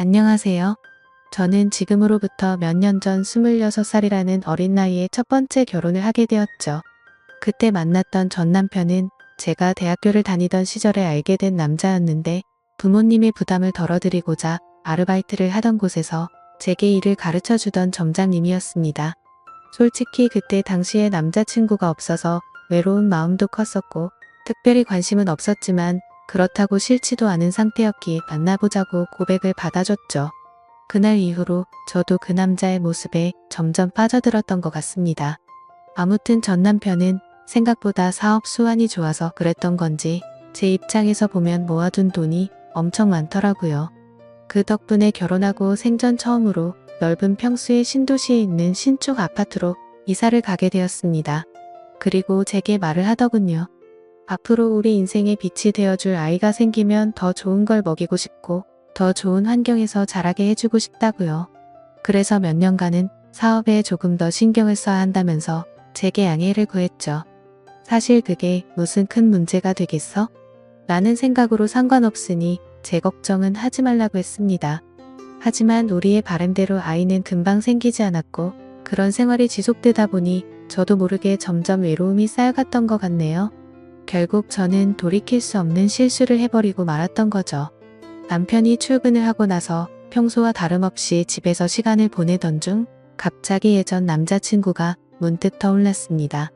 안녕하세요. 저는 지금으로부터 몇 년 전 26살이라는 어린 나이에 첫 번째 결혼을 하게 되었죠. 그때 만났던 전 남편은 제가 대학교를 다니던 시절에 알게 된 남자였는데 부모님의 부담을 덜어드리고자 아르바이트를 하던 곳에서 제게 일을 가르쳐 주던 점장님이었습니다. 솔직히 그때 당시에 남자친구가 없어서 외로운 마음도 컸었고 특별히 관심은 없었지만 그렇다고 싫지도 않은 상태였기에 만나보자고 고백을 받아줬죠. 그날 이후로 저도 그 남자의 모습에 점점 빠져들었던 것 같습니다. 아무튼 전 남편은 생각보다 사업 수완이 좋아서 그랬던 건지 제 입장에서 보면 모아둔 돈이 엄청 많더라고요. 그 덕분에 결혼하고 생전 처음으로 넓은 평수의 신도시에 있는 신축 아파트로 이사를 가게 되었습니다. 그리고 제게 말을 하더군요. 앞으로 우리 인생의 빛이 되어줄 아이가 생기면 더 좋은 걸 먹이고 싶고 더 좋은 환경에서 자라게 해주고 싶다고요. 그래서 몇 년간은 사업에 조금 더 신경을 써야 한다면서 제게 양해를 구했죠. 사실 그게 무슨 큰 문제가 되겠어? 라는 생각으로 상관없으니 제 걱정은 하지 말라고 했습니다. 하지만 우리의 바람대로 아이는 금방 생기지 않았고 그런 생활이 지속되다 보니 저도 모르게 점점 외로움이 쌓여갔던 것 같네요. 결국 저는 돌이킬 수 없는 실수를 해버리고 말았던 거죠. 남편이 출근을 하고 나서 평소와 다름없이 집에서 시간을 보내던 중 갑자기 예전 남자친구가 문득 떠올랐습니다.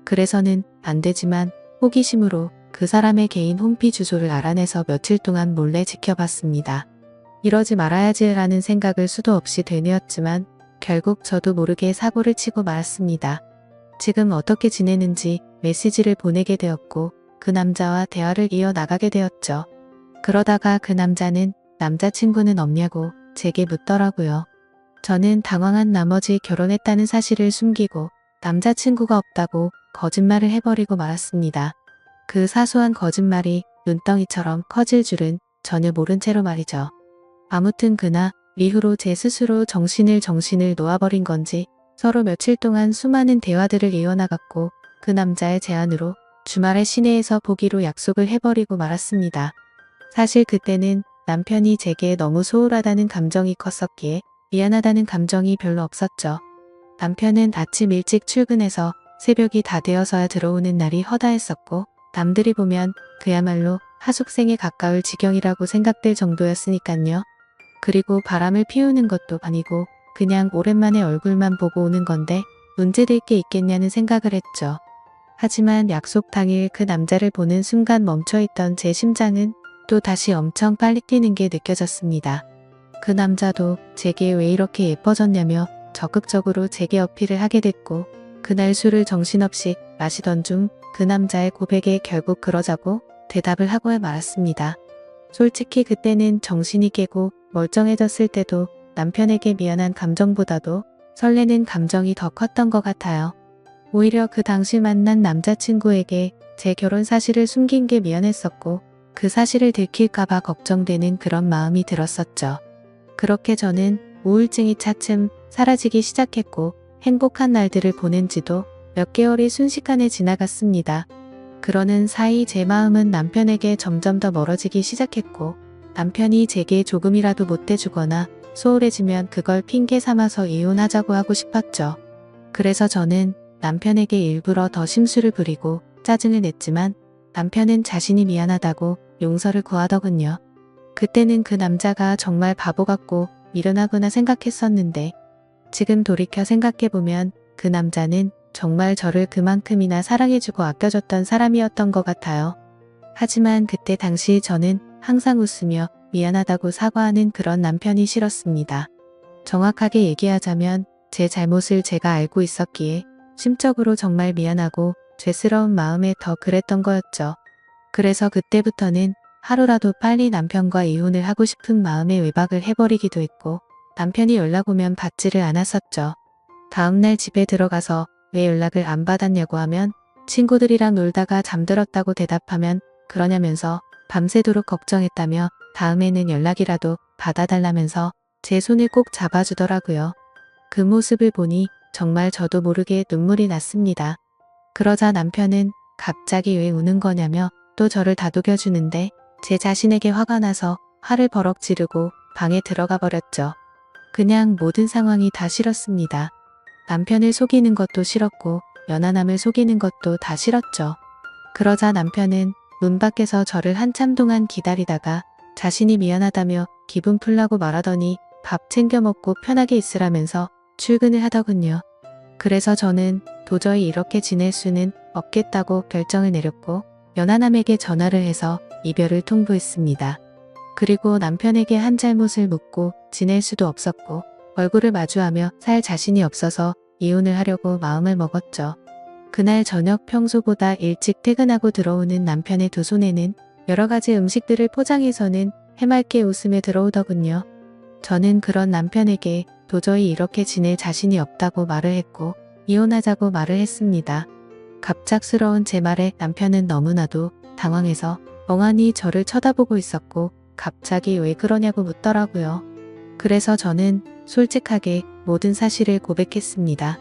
그래서는 안 되지만 호기심으로 그 사람의 개인 홈피 주소를 알아내서 며칠 동안 몰래 지켜봤습니다. 이러지 말아야지라는 생각을 수도 없이 되뇌었지만 결국 저도 모르게 사고를 치고 말았습니다. 지금 어떻게 지내는지 메시지를 보내게 되었고 그 남자와 대화를 이어나가게 되었죠. 그러다가 그 남자는 남자친구는 없냐고 제게 묻더라고요. 저는 당황한 나머지 결혼했다는 사실을 숨기고 남자친구가 없다고 거짓말을 해버리고 말았습니다. 그 사소한 거짓말이 눈덩이처럼 커질 줄은 전혀 모른 채로 말이죠. 아무튼 그날 이후로 제 스스로 정신을 놓아버린 건지 서로 며칠 동안 수많은 대화들을 이어나갔고 그 남자의 제안으로 주말에 시내에서 보기로 약속을 해버리고 말았습니다. 사실 그때는 남편이 제게 너무 소홀하다는 감정이 컸었기에 미안하다는 감정이 별로 없었죠. 남편은 아침 일찍 출근해서 새벽이 다 되어서야 들어오는 날이 허다했었고 남들이 보면 그야말로 하숙생에 가까울 지경이라고 생각될 정도였으니깐요. 그리고 바람을 피우는 것도 아니고 그냥 오랜만에 얼굴만 보고 오는 건데 문제될 게 있겠냐는 생각을 했죠. 하지만 약속 당일 그 남자를 보는 순간 멈춰있던 제 심장은 또 다시 엄청 빨리 뛰는 게 느껴졌습니다. 그 남자도 제게 왜 이렇게 예뻐졌냐며 적극적으로 제게 어필을 하게 됐고 그날 술을 정신없이 마시던 중 그 남자의 고백에 결국 그러자고 대답을 하고 말았습니다. 솔직히 그때는 정신이 깨고 멀쩡해졌을 때도 남편에게 미안한 감정보다도 설레는 감정이 더 컸던 것 같아요. 오히려 그 당시 만난 남자친구에게 제 결혼 사실을 숨긴 게 미안했었고 그 사실을 들킬까봐 걱정되는 그런 마음이 들었었죠. 그렇게 저는 우울증이 차츰 사라지기 시작했고 행복한 날들을 보낸 지도 몇 개월이 순식간에 지나갔습니다. 그러는 사이 제 마음은 남편에게 점점 더 멀어지기 시작했고 남편이 제게 조금이라도 못해주거나 소홀해지면 그걸 핑계 삼아서 이혼하자고 하고 싶었죠. 그래서 저는 남편에게 일부러 더 심술을 부리고 짜증을 냈지만 남편은 자신이 미안하다고 용서를 구하더군요. 그때는 그 남자가 정말 바보 같고 미련하구나 생각했었는데 지금 돌이켜 생각해보면 그 남자는 정말 저를 그만큼이나 사랑해주고 아껴줬던 사람이었던 것 같아요. 하지만 그때 당시 저는 항상 웃으며 미안하다고 사과하는 그런 남편이 싫었습니다. 정확하게 얘기하자면 제 잘못을 제가 알고 있었기에 심적으로 정말 미안하고 죄스러운 마음에 더 그랬던 거였죠. 그래서 그때부터는 하루라도 빨리 남편과 이혼을 하고 싶은 마음에 외박을 해버리기도 했고 남편이 연락 오면 받지를 않았었죠. 다음날 집에 들어가서 왜 연락을 안 받았냐고 하면 친구들이랑 놀다가 잠들었다고 대답하면 그러냐면서 밤새도록 걱정했다며 다음에는 연락이라도 받아달라면서 제 손을 꼭 잡아주더라고요. 그 모습을 보니 정말 저도 모르게 눈물이 났습니다. 그러자 남편은 갑자기 왜 우는 거냐며 또 저를 다독여주는데 제 자신에게 화가 나서 화를 버럭 지르고 방에 들어가 버렸죠. 그냥 모든 상황이 다 싫었습니다. 남편을 속이는 것도 싫었고 연하남을 속이는 것도 다 싫었죠. 그러자 남편은 문 밖에서 저를 한참 동안 기다리다가 자신이 미안하다며 기분 풀라고 말하더니 밥 챙겨 먹고 편하게 있으라면서 출근을 하더군요. 그래서 저는 도저히 이렇게 지낼 수는 없겠다고 결정을 내렸고 연하남에게 전화를 해서 이별을 통보했습니다. 그리고 남편에게 한 잘못을 묻고 지낼 수도 없었고 얼굴을 마주하며 살 자신이 없어서 이혼을 하려고 마음을 먹었죠. 그날 저녁 평소보다 일찍 퇴근하고 들어오는 남편의 두 손에는 여러 가지 음식들을 포장해서는 해맑게 웃으며 들어오더군요. 저는 그런 남편에게 도저히 이렇게 지낼 자신이 없다고 말을 했고 이혼하자고 말을 했습니다. 갑작스러운 제 말에 남편은 너무나도 당황해서 멍하니 저를 쳐다보고 있었고 갑자기 왜 그러냐고 묻더라고요. 그래서 저는 솔직하게 모든 사실을 고백했습니다.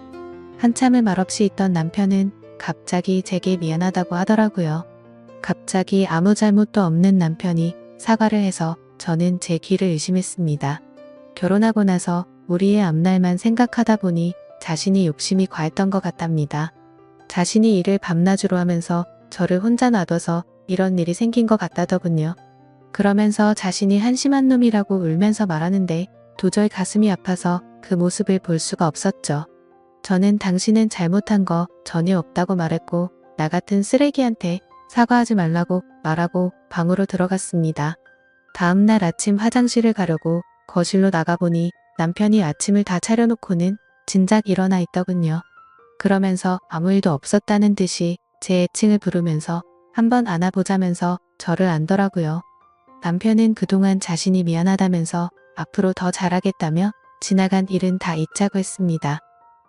한참을 말없이 있던 남편은 갑자기 제게 미안하다고 하더라고요. 갑자기 아무 잘못도 없는 남편이 사과를 해서 저는 제 귀를 의심했습니다. 결혼하고 나서 우리의 앞날만 생각하다 보니 자신이 욕심이 과했던 것 같답니다. 자신이 일을 밤낮으로 하면서 저를 혼자 놔둬서 이런 일이 생긴 것 같다더군요. 그러면서 자신이 한심한 놈이라고 울면서 말하는데 도저히 가슴이 아파서 그 모습을 볼 수가 없었죠. 저는 당신은 잘못한 거 전혀 없다고 말했고 나 같은 쓰레기한테 사과하지 말라고 말하고 방으로 들어갔습니다. 다음날 아침 화장실을 가려고 거실로 나가보니 남편이 아침을 다 차려놓고는 진작 일어나 있더군요. 그러면서 아무 일도 없었다는 듯이 제 애칭을 부르면서 한번 안아보자면서 저를 안더라고요. 남편은 그동안 자신이 미안하다면서 앞으로 더 잘하겠다며 지나간 일은 다 잊자고 했습니다.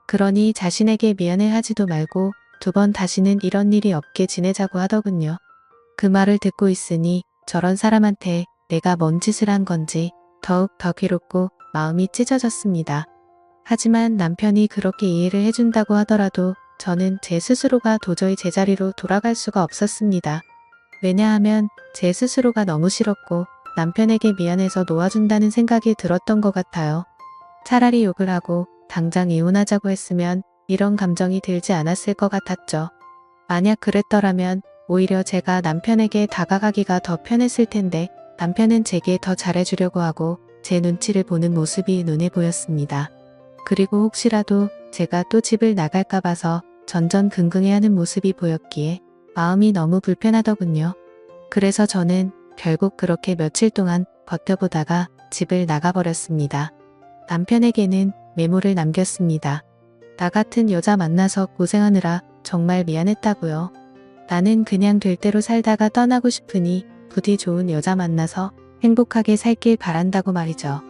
그러니 자신에게 미안해 하지도 말고 두 번 다시는 이런 일이 없게 지내자고 하더군요. 그 말을 듣고 있으니 저런 사람한테 내가 뭔 짓을 한 건지 더욱 더 괴롭고 마음이 찢어졌습니다. 하지만 남편이 그렇게 이해를 해준다고 하더라도 저는 제 스스로가 도저히 제자리로 돌아갈 수가 없었습니다. 왜냐하면 제 스스로가 너무 싫었고 남편에게 미안해서 놓아준다는 생각이 들었던 것 같아요. 차라리 욕을 하고 당장 이혼하자고 했으면 이런 감정이 들지 않았을 것 같았죠. 만약 그랬더라면 오히려 제가 남편에게 다가가기가 더 편했을 텐데 남편은 제게 더 잘해주려고 하고 제 눈치를 보는 모습이 눈에 보였습니다. 그리고 혹시라도 제가 또 집을 나갈까 봐서 전전긍긍해하는 모습이 보였기에 마음이 너무 불편하더군요. 그래서 저는 결국 그렇게 며칠 동안 버텨보다가 집을 나가버렸습니다. 남편에게는 메모를 남겼습니다. 나 같은 여자 만나서 고생하느라 정말 미안했다고요. 나는 그냥 될 대로 살다가 떠나고 싶으니 부디 좋은 여자 만나서 행복하게 살길 바란다고 말이죠.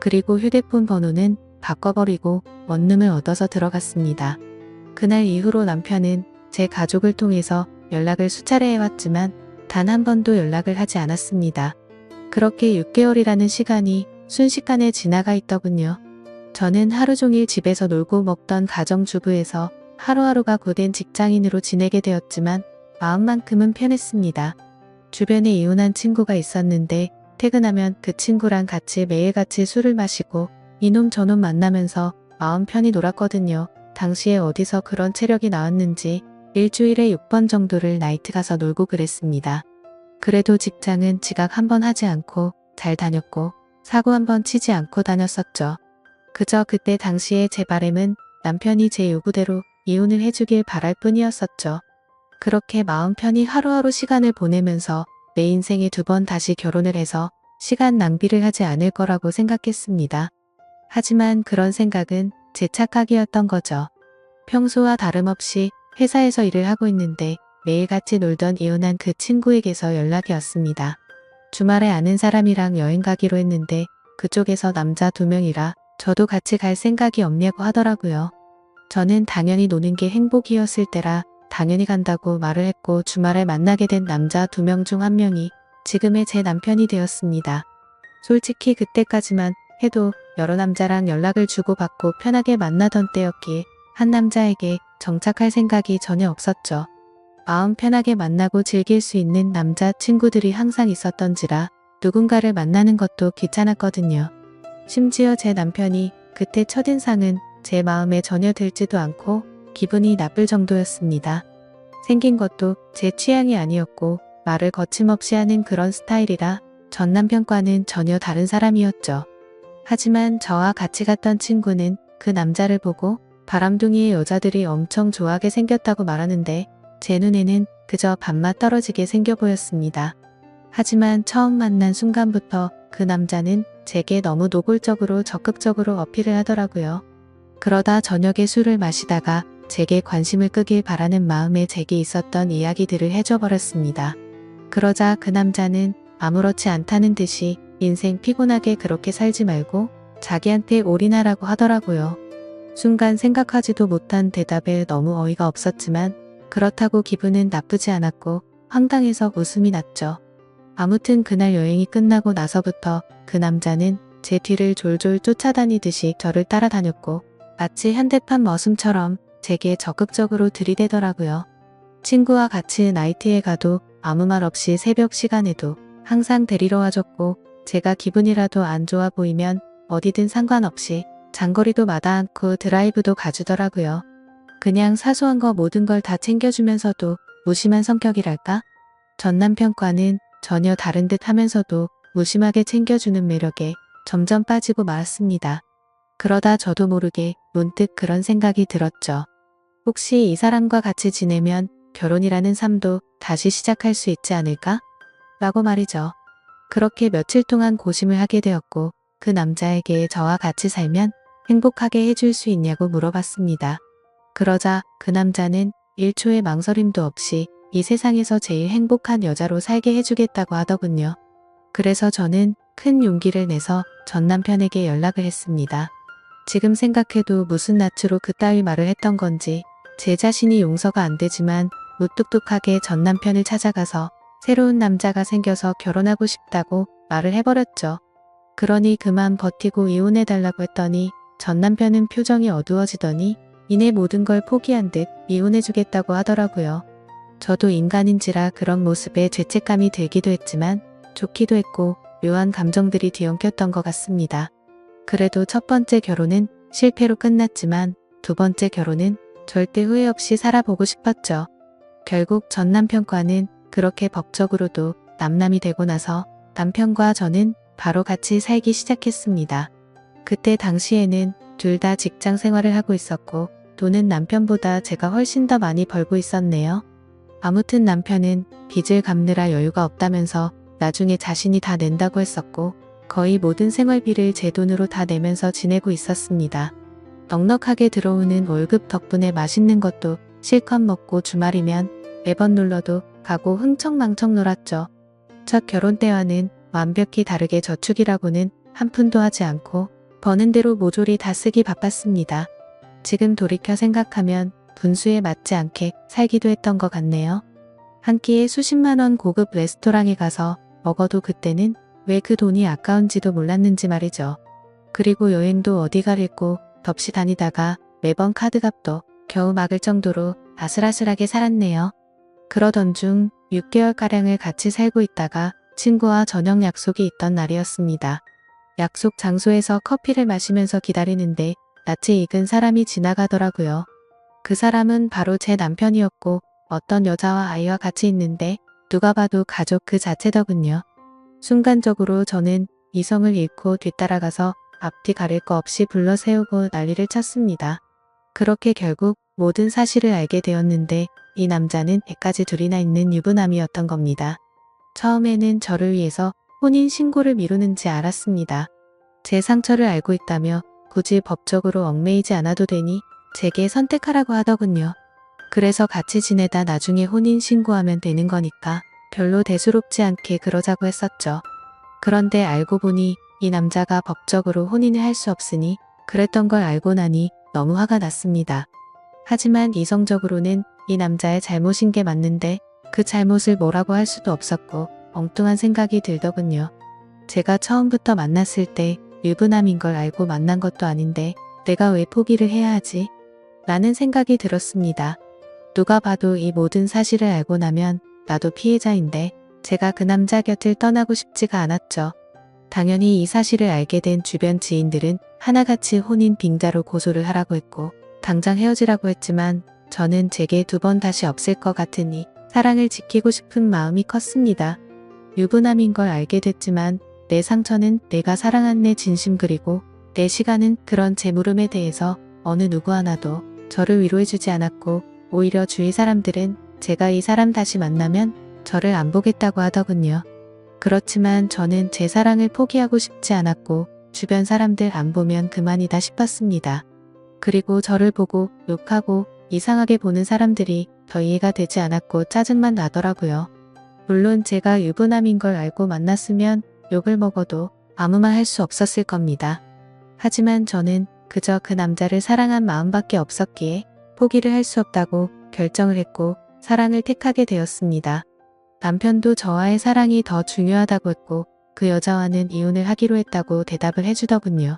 그리고 휴대폰 번호는 바꿔버리고 원룸을 얻어서 들어갔습니다. 그날 이후로 남편은 제 가족을 통해서 연락을 수차례 해왔지만 단 한 번도 연락을 하지 않았습니다. 그렇게 6개월이라는 시간이 순식간에 지나가 있더군요. 저는 하루 종일 집에서 놀고 먹던 가정주부에서 하루하루가 고된 직장인으로 지내게 되었지만 마음만큼은 편했습니다. 주변에 이혼한 친구가 있었는데 퇴근하면 그 친구랑 같이 매일같이 술을 마시고 이놈 저놈 만나면서 마음 편히 놀았거든요. 당시에 어디서 그런 체력이 나왔는지 일주일에 6번 정도를 나이트 가서 놀고 그랬습니다. 그래도 직장은 지각 한 번 하지 않고 잘 다녔고 사고 한 번 치지 않고 다녔었죠. 그저 그때 당시에 제 바람은 남편이 제 요구대로 이혼을 해주길 바랄 뿐이었었죠. 그렇게 마음 편히 하루하루 시간을 보내면서 내 인생에 두 번 다시 결혼을 해서 시간 낭비를 하지 않을 거라고 생각했습니다. 하지만 그런 생각은 제 착각이었던 거죠. 평소와 다름없이 회사에서 일을 하고 있는데 매일같이 놀던 이혼한 그 친구에게서 연락이 왔습니다. 주말에 아는 사람이랑 여행 가기로 했는데 그쪽에서 남자 2명이라 저도 같이 갈 생각이 없냐고 하더라고요. 저는 당연히 노는 게 행복이었을 때라 당연히 간다고 말을 했고 주말에 만나게 된 남자 2명 중 한 명이 지금의 제 남편이 되었습니다. 솔직히 그때까지만 해도 여러 남자랑 연락을 주고받고 편하게 만나던 때였기에 한 남자에게 정착할 생각이 전혀 없었죠. 마음 편하게 만나고 즐길 수 있는 남자 친구들이 항상 있었던지라 누군가를 만나는 것도 귀찮았거든요. 심지어 제 남편이 그때 첫인상은 제 마음에 전혀 들지도 않고 기분이 나쁠 정도였습니다. 생긴 것도 제 취향이 아니었고 말을 거침없이 하는 그런 스타일이라 전 남편과는 전혀 다른 사람이었죠. 하지만 저와 같이 갔던 친구는 그 남자를 보고 바람둥이의 여자들이 엄청 좋아하게 생겼다고 말하는데 제 눈에는 그저 밥맛 떨어지게 생겨 보였습니다. 하지만 처음 만난 순간부터 그 남자는 제게 너무 노골적으로 적극적으로 어필을 하더라고요. 그러다 저녁에 술을 마시다가 제게 관심을 끄길 바라는 마음에 제게 있었던 이야기들을 해줘 버렸습니다. 그러자 그 남자는 아무렇지 않다는 듯이 인생 피곤하게 그렇게 살지 말고 자기한테 올인하라고 하더라고요. 순간 생각하지도 못한 대답에 너무 어이가 없었지만 그렇다고 기분은 나쁘지 않았고 황당해서 웃음이 났죠. 아무튼 그날 여행이 끝나고 나서부터 그 남자는 제 뒤를 졸졸 쫓아다니듯이 저를 따라다녔고 마치 현대판 머슴처럼 제게 적극적으로 들이대더라고요. 친구와 같이 나이트에 가도 아무 말 없이 새벽 시간에도 항상 데리러 와줬고 제가 기분이라도 안 좋아 보이면 어디든 상관없이 장거리도 마다 않고 드라이브도 가주더라고요. 그냥 사소한 거 모든 걸 다 챙겨주면서도 무심한 성격이랄까? 전 남편과는 전혀 다른 듯 하면서도 무심하게 챙겨주는 매력에 점점 빠지고 말았습니다. 그러다 저도 모르게 문득 그런 생각이 들었죠. 혹시 이 사람과 같이 지내면 결혼이라는 삶도 다시 시작할 수 있지 않을까? 라고 말이죠. 그렇게 며칠 동안 고심을 하게 되었고 그 남자에게 저와 같이 살면 행복하게 해줄 수 있냐고 물어봤습니다. 그러자 그 남자는 1초의 망설임도 없이 이 세상에서 제일 행복한 여자로 살게 해주겠다고 하더군요. 그래서 저는 큰 용기를 내서 전 남편에게 연락을 했습니다. 지금 생각해도 무슨 낯으로 그따위 말을 했던 건지 제 자신이 용서가 안 되지만 무뚝뚝하게 전 남편을 찾아가서 새로운 남자가 생겨서 결혼하고 싶다고 말을 해버렸죠. 그러니 그만 버티고 이혼해달라고 했더니 전 남편은 표정이 어두워지더니 이내 모든 걸 포기한 듯 이혼해주겠다고 하더라고요. 저도 인간인지라 그런 모습에 죄책감이 들기도 했지만 좋기도 했고 묘한 감정들이 뒤엉켰던 것 같습니다. 그래도 첫 번째 결혼은 실패로 끝났지만 두 번째 결혼은 절대 후회 없이 살아보고 싶었죠. 결국 전 남편과는 그렇게 법적으로도 남남이 되고 나서 남편과 저는 바로 같이 살기 시작했습니다. 그때 당시에는 둘 다 직장 생활을 하고 있었고 돈은 남편보다 제가 훨씬 더 많이 벌고 있었네요. 아무튼 남편은 빚을 갚느라 여유가 없다면서 나중에 자신이 다 낸다고 했었고 거의 모든 생활비를 제 돈으로 다 내면서 지내고 있었습니다. 넉넉하게 들어오는 월급 덕분에 맛있는 것도 실컷 먹고 주말이면 매번 놀러도 가고 흥청망청 놀았죠. 첫 결혼 때와는 완벽히 다르게 저축이라고는 한 푼도 하지 않고 버는 대로 모조리 다 쓰기 바빴습니다. 지금 돌이켜 생각하면 분수에 맞지 않게 살기도 했던 것 같네요. 한 끼에 수십만 원 고급 레스토랑에 가서 먹어도 그때는 왜 그 돈이 아까운지도 몰랐는지 말이죠. 그리고 여행도 어디 가릴고 덥시 다니다가 매번 카드값도 겨우 막을 정도로 아슬아슬하게 살았네요. 그러던 중 6개월가량을 같이 살고 있다가 친구와 저녁 약속이 있던 날이었습니다. 약속 장소에서 커피를 마시면서 기다리는데 낯이 익은 사람이 지나가더라고요. 그 사람은 바로 제 남편이었고 어떤 여자와 아이와 같이 있는데 누가 봐도 가족 그 자체더군요. 순간적으로 저는 이성을 잃고 뒤따라가서 앞뒤 가릴 거 없이 불러세우고 난리를 쳤습니다. 그렇게 결국 모든 사실을 알게 되었는데 이 남자는 애까지 둘이나 있는 유부남이었던 겁니다. 처음에는 저를 위해서 혼인신고를 미루는지 알았습니다. 제 상처를 알고 있다며 굳이 법적으로 얽매이지 않아도 되니 제게 선택하라고 하더군요. 그래서 같이 지내다 나중에 혼인신고하면 되는 거니까 별로 대수롭지 않게 그러자고 했었죠. 그런데 알고 보니 이 남자가 법적으로 혼인을 할 수 없으니 그랬던 걸 알고 나니 너무 화가 났습니다. 하지만 이성적으로는 이 남자의 잘못인 게 맞는데 그 잘못을 뭐라고 할 수도 없었고 엉뚱한 생각이 들더군요. 제가 처음부터 만났을 때 유부남인 걸 알고 만난 것도 아닌데 내가 왜 포기를 해야 하지? 라는 생각이 들었습니다. 누가 봐도 이 모든 사실을 알고 나면 나도 피해자인데 제가 그 남자 곁을 떠나고 싶지가 않았죠. 당연히 이 사실을 알게 된 주변 지인들은 하나같이 혼인 빙자로 고소를 하라고 했고 당장 헤어지라고 했지만 저는 제게 두 번 다시 없을 것 같으니 사랑을 지키고 싶은 마음이 컸습니다. 유부남인 걸 알게 됐지만 내 상처는 내가 사랑한 내 진심 그리고 내 시간은 그런 제 물음에 대해서 어느 누구 하나도 저를 위로해주지 않았고 오히려 주위 사람들은 제가 이 사람 다시 만나면 저를 안 보겠다고 하더군요. 그렇지만 저는 제 사랑을 포기하고 싶지 않았고 주변 사람들 안 보면 그만이다 싶었습니다. 그리고 저를 보고 욕하고 이상하게 보는 사람들이 더 이해가 되지 않았고 짜증만 나더라고요. 물론 제가 유부남인 걸 알고 만났으면 욕을 먹어도 아무 말 할 수 없었을 겁니다. 하지만 저는 그저 그 남자를 사랑한 마음밖에 없었기에 포기를 할 수 없다고 결정을 했고 사랑을 택하게 되었습니다. 남편도 저와의 사랑이 더 중요하다고 했고 그 여자와는 이혼을 하기로 했다고 대답을 해주더군요.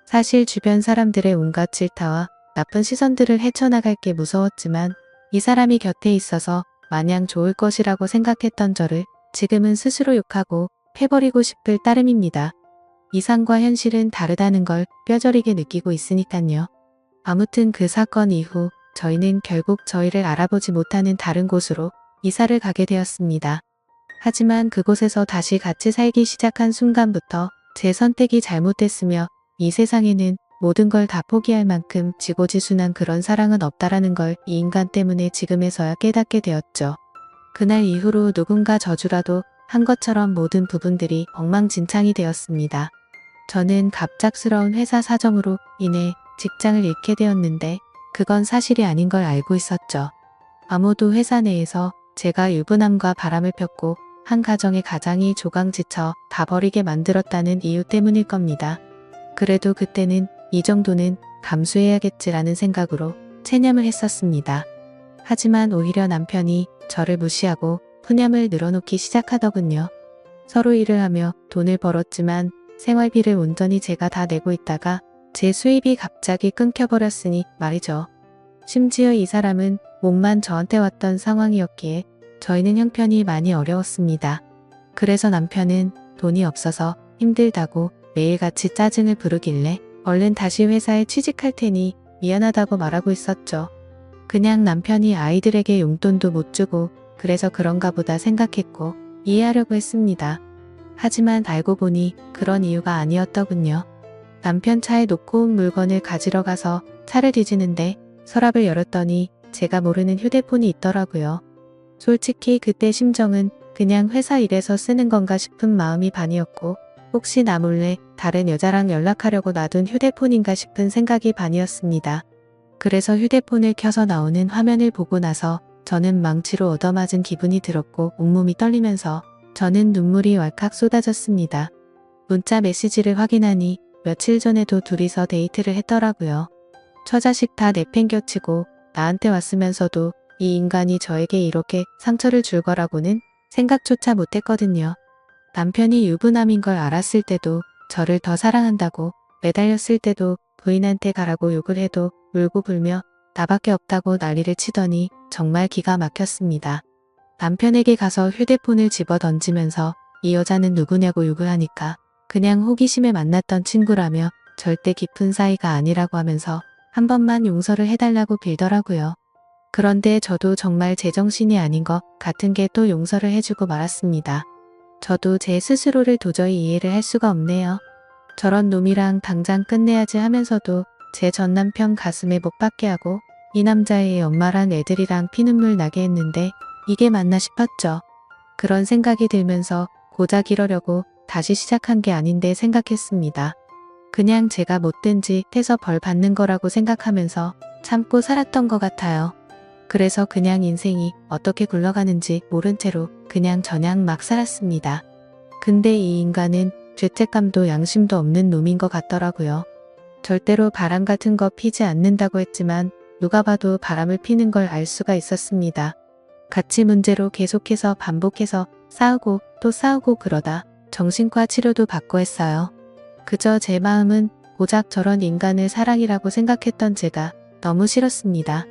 사실 주변 사람들의 온갖 질타와 나쁜 시선들을 헤쳐나갈 게 무서웠지만 이 사람이 곁에 있어서 마냥 좋을 것이라고 생각했던 저를 지금은 스스로 욕하고 패버리고 싶을 따름입니다. 이상과 현실은 다르다는 걸 뼈저리게 느끼고 있으니깐요. 아무튼 그 사건 이후 저희는 결국 저희를 알아보지 못하는 다른 곳으로 이사를 가게 되었습니다. 하지만 그곳에서 다시 같이 살기 시작한 순간부터 제 선택이 잘못됐으며 이 세상에는 모든 걸 다 포기할 만큼 지고지순한 그런 사랑은 없다라는 걸 이 인간 때문에 지금에서야 깨닫게 되었죠. 그날 이후로 누군가 저주라도 한 것처럼 모든 부분들이 엉망진창이 되었습니다. 저는 갑작스러운 회사 사정으로 인해 직장을 잃게 되었는데 그건 사실이 아닌 걸 알고 있었죠. 아무도 회사 내에서 제가 유부남과 바람을 폈고 한 가정의 가장이 조강지쳐 다 버리게 만들었다는 이유 때문일 겁니다. 그래도 그때는 이 정도는 감수해야겠지라는 생각으로 체념을 했었습니다. 하지만 오히려 남편이 저를 무시하고 푸념을 늘어놓기 시작하더군요. 서로 일을 하며 돈을 벌었지만 생활비를 온전히 제가 다 내고 있다가 제 수입이 갑자기 끊겨버렸으니 말이죠. 심지어 이 사람은 몸만 저한테 왔던 상황이었기에 저희는 형편이 많이 어려웠습니다. 그래서 남편은 돈이 없어서 힘들다고 매일같이 짜증을 부르길래 얼른 다시 회사에 취직할 테니 미안하다고 말하고 있었죠. 그냥 남편이 아이들에게 용돈도 못 주고 그래서 그런가 보다 생각했고 이해하려고 했습니다. 하지만 알고 보니 그런 이유가 아니었더군요. 남편 차에 놓고 온 물건을 가지러 가서 차를 뒤지는데 서랍을 열었더니 제가 모르는 휴대폰이 있더라고요. 솔직히 그때 심정은 그냥 회사 일에서 쓰는 건가 싶은 마음이 반이었고 혹시 나 몰래 다른 여자랑 연락하려고 놔둔 휴대폰인가 싶은 생각이 반이었습니다. 그래서 휴대폰을 켜서 나오는 화면을 보고 나서 저는 망치로 얻어맞은 기분이 들었고 온몸이 떨리면서 저는 눈물이 왈칵 쏟아졌습니다. 문자 메시지를 확인하니 며칠 전에도 둘이서 데이트를 했더라고요. 처자식 다 내팽겨치고 나한테 왔으면서도 이 인간이 저에게 이렇게 상처를 줄 거라고는 생각조차 못했거든요. 남편이 유부남인 걸 알았을 때도 저를 더 사랑한다고 매달렸을 때도 부인한테 가라고 욕을 해도 울고 불며 나밖에 없다고 난리를 치더니 정말 기가 막혔습니다. 남편에게 가서 휴대폰을 집어 던지면서 이 여자는 누구냐고 욕을 하니까 그냥 호기심에 만났던 친구라며 절대 깊은 사이가 아니라고 하면서 한 번만 용서를 해달라고 빌더라고요. 그런데 저도 정말 제정신이 아닌 것 같은 게 또 용서를 해주고 말았습니다. 저도 제 스스로를 도저히 이해를 할 수가 없네요. 저런 놈이랑 당장 끝내야지 하면서도 제 전남편 가슴에 못 박게 하고 이 남자의 엄마랑 애들이랑 피눈물 나게 했는데 이게 맞나 싶었죠. 그런 생각이 들면서 고작 이러려고 다시 시작한 게 아닌데 생각했습니다. 그냥 제가 못된 짓 해서 벌 받는 거라고 생각하면서 참고 살았던 것 같아요. 그래서 그냥 인생이 어떻게 굴러가는지 모른 채로 그냥 저냥 막 살았습니다. 근데 이 인간은 죄책감도 양심도 없는 놈인 것 같더라고요. 절대로 바람 같은 거 피지 않는다고 했지만 누가 봐도 바람을 피는 걸 알 수가 있었습니다. 가치 문제로 계속해서 반복해서 싸우고 또 싸우고 그러다 정신과 치료도 받고 했어요. 그저 제 마음은 고작 저런 인간을 사랑이라고 생각했던 제가 너무 싫었습니다.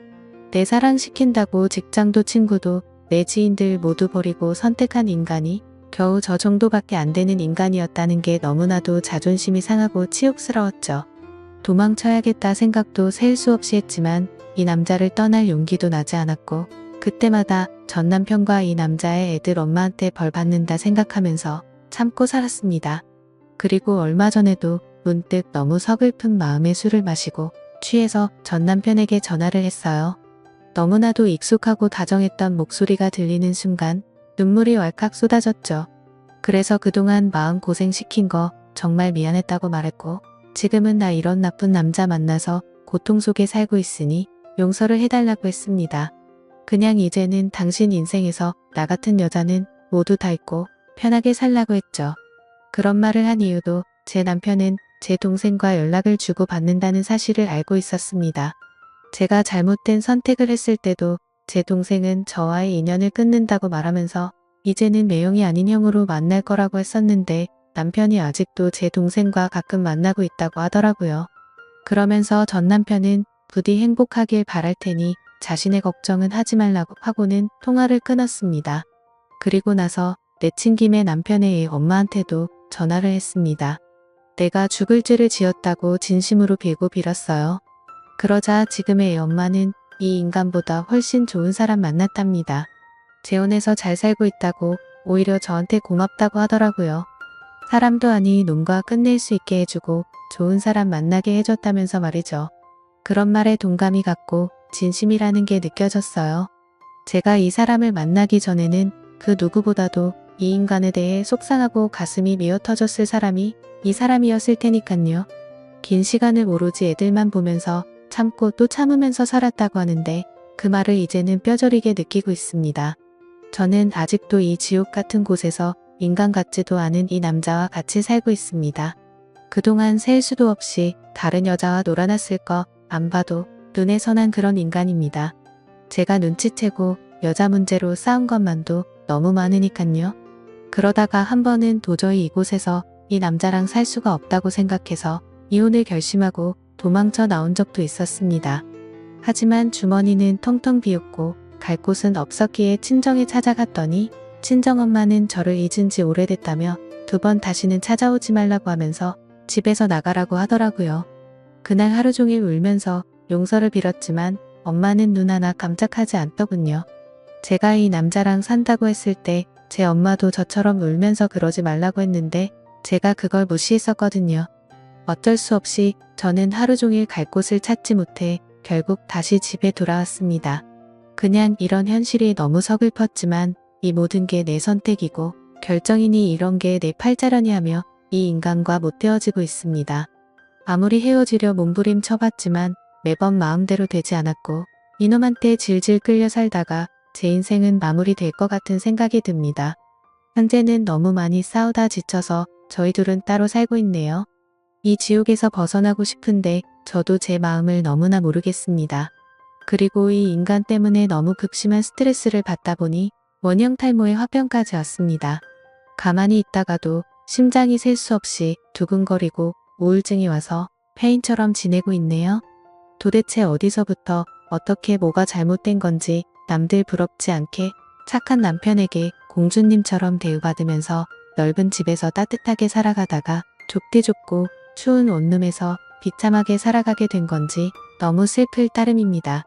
내 사랑시킨다고 직장도 친구도 내 지인들 모두 버리고 선택한 인간이 겨우 저 정도밖에 안 되는 인간이었다는 게 너무나도 자존심이 상하고 치욕스러웠죠. 도망쳐야겠다 생각도 셀 수 없이 했지만 이 남자를 떠날 용기도 나지 않았고 그때마다 전 남편과 이 남자의 애들 엄마한테 벌 받는다 생각하면서 참고 살았습니다. 그리고 얼마 전에도 문득 너무 서글픈 마음에 술을 마시고 취해서 전 남편에게 전화를 했어요. 너무나도 익숙하고 다정했던 목소리가 들리는 순간 눈물이 왈칵 쏟아졌죠. 그래서 그동안 마음고생 시킨 거 정말 미안했다고 말했고 지금은 나 이런 나쁜 남자 만나서 고통 속에 살고 있으니 용서를 해달라고 했습니다. 그냥 이제는 당신 인생에서 나 같은 여자는 모두 다 있고 편하게 살라고 했죠. 그런 말을 한 이유도 제 남편은 제 동생과 연락을 주고 받는다는 사실을 알고 있었습니다. 제가 잘못된 선택을 했을 때도 제 동생은 저와의 인연을 끊는다고 말하면서 이제는 매형이 아닌 형으로 만날 거라고 했었는데 남편이 아직도 제 동생과 가끔 만나고 있다고 하더라고요. 그러면서 전 남편은 부디 행복하길 바랄 테니 자신의 걱정은 하지 말라고 하고는 통화를 끊었습니다. 그리고 나서 내친 김에 남편의 애 엄마한테도 전화를 했습니다. 내가 죽을 죄를 지었다고 진심으로 빌고 빌었어요. 그러자 지금의 애 엄마는 이 인간보다 훨씬 좋은 사람 만났답니다. 재혼해서 잘 살고 있다고 오히려 저한테 고맙다고 하더라고요. 사람도 아니 논과 끝낼 수 있게 해주고 좋은 사람 만나게 해줬다면서 말이죠. 그런 말에 동감이 갔고 진심이라는 게 느껴졌어요. 제가 이 사람을 만나기 전에는 그 누구보다도 이 인간에 대해 속상하고 가슴이 미어 터졌을 사람이 이 사람이었을 테니깐요. 긴 시간을 오로지 애들만 보면서 참고 또 참으면서 살았다고 하는데 그 말을 이제는 뼈저리게 느끼고 있습니다. 저는 아직도 이 지옥 같은 곳에서 인간 같지도 않은 이 남자와 같이 살고 있습니다. 그동안 셀 수도 없이 다른 여자와 놀아났을 거 안 봐도 눈에 선한 그런 인간입니다. 제가 눈치채고 여자 문제로 싸운 것만도 너무 많으니깐요. 그러다가 한 번은 도저히 이곳에서 이 남자랑 살 수가 없다고 생각해서 이혼을 결심하고 도망쳐 나온 적도 있었습니다. 하지만 주머니는 텅텅 비었고 갈 곳은 없었기에 친정에 찾아갔더니 친정엄마는 저를 잊은 지 오래됐다며 2번 다시는 찾아오지 말라고 하면서 집에서 나가라고 하더라고요. 그날 하루 종일 울면서 용서를 빌었지만 엄마는 눈 하나 깜짝하지 않더군요. 제가 이 남자랑 산다고 했을 때 제 엄마도 저처럼 울면서 그러지 말라고 했는데 제가 그걸 무시했었거든요. 어쩔 수 없이 저는 하루 종일 갈 곳을 찾지 못해 결국 다시 집에 돌아왔습니다. 그냥 이런 현실이 너무 서글펐지만 이 모든 게 내 선택이고 결정이니 이런 게 내 팔자라니 하며 이 인간과 못 헤어지고 있습니다. 아무리 헤어지려 몸부림 쳐봤지만 매번 마음대로 되지 않았고 이놈한테 질질 끌려 살다가 제 인생은 마무리될 것 같은 생각이 듭니다. 현재는 너무 많이 싸우다 지쳐서 저희 둘은 따로 살고 있네요. 이 지옥에서 벗어나고 싶은데 저도 제 마음을 너무나 모르겠습니다. 그리고 이 인간 때문에 너무 극심한 스트레스를 받다 보니 원형 탈모에 화병까지 왔습니다. 가만히 있다가도 심장이 셀 수 없이 두근거리고 우울증이 와서 폐인처럼 지내고 있네요. 도대체 어디서부터 어떻게 뭐가 잘못된 건지 남들 부럽지 않게 착한 남편에게 공주님처럼 대우받으면서 넓은 집에서 따뜻하게 살아가다가 좁디 좁고 추운 원룸에서 비참하게 살아가게 된 건지 너무 슬플 따름입니다.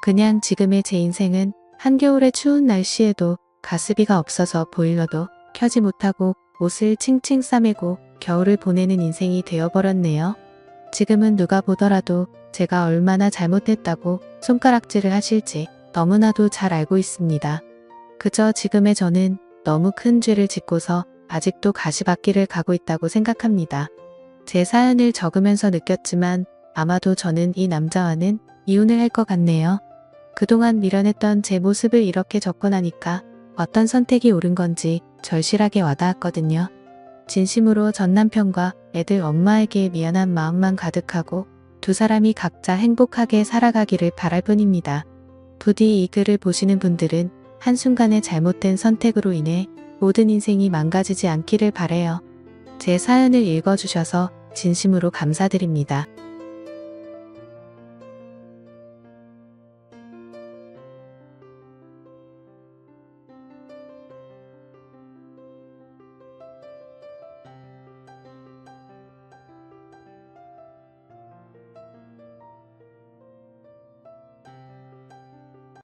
그냥 지금의 제 인생은 한겨울의 추운 날씨에도 가스비가 없어서 보일러도 켜지 못하고 옷을 칭칭 싸매고 겨울을 보내는 인생이 되어버렸네요. 지금은 누가 보더라도 제가 얼마나 잘못했다고 손가락질을 하실지 너무나도 잘 알고 있습니다. 그저 지금의 저는 너무 큰 죄를 짓고서 아직도 가시밭길을 가고 있다고 생각합니다. 제 사연을 적으면서 느꼈지만 아마도 저는 이 남자와는 이혼을 할 것 같네요. 그동안 미련했던 제 모습을 이렇게 적고 나니까 어떤 선택이 옳은 건지 절실하게 와닿았거든요. 진심으로 전 남편과 애들 엄마에게 미안한 마음만 가득하고 두 사람이 각자 행복하게 살아가기를 바랄 뿐입니다. 부디 이 글을 보시는 분들은 한순간의 잘못된 선택으로 인해 모든 인생이 망가지지 않기를 바라요. 제 사연을 읽어주셔서 진심으로 감사드립니다.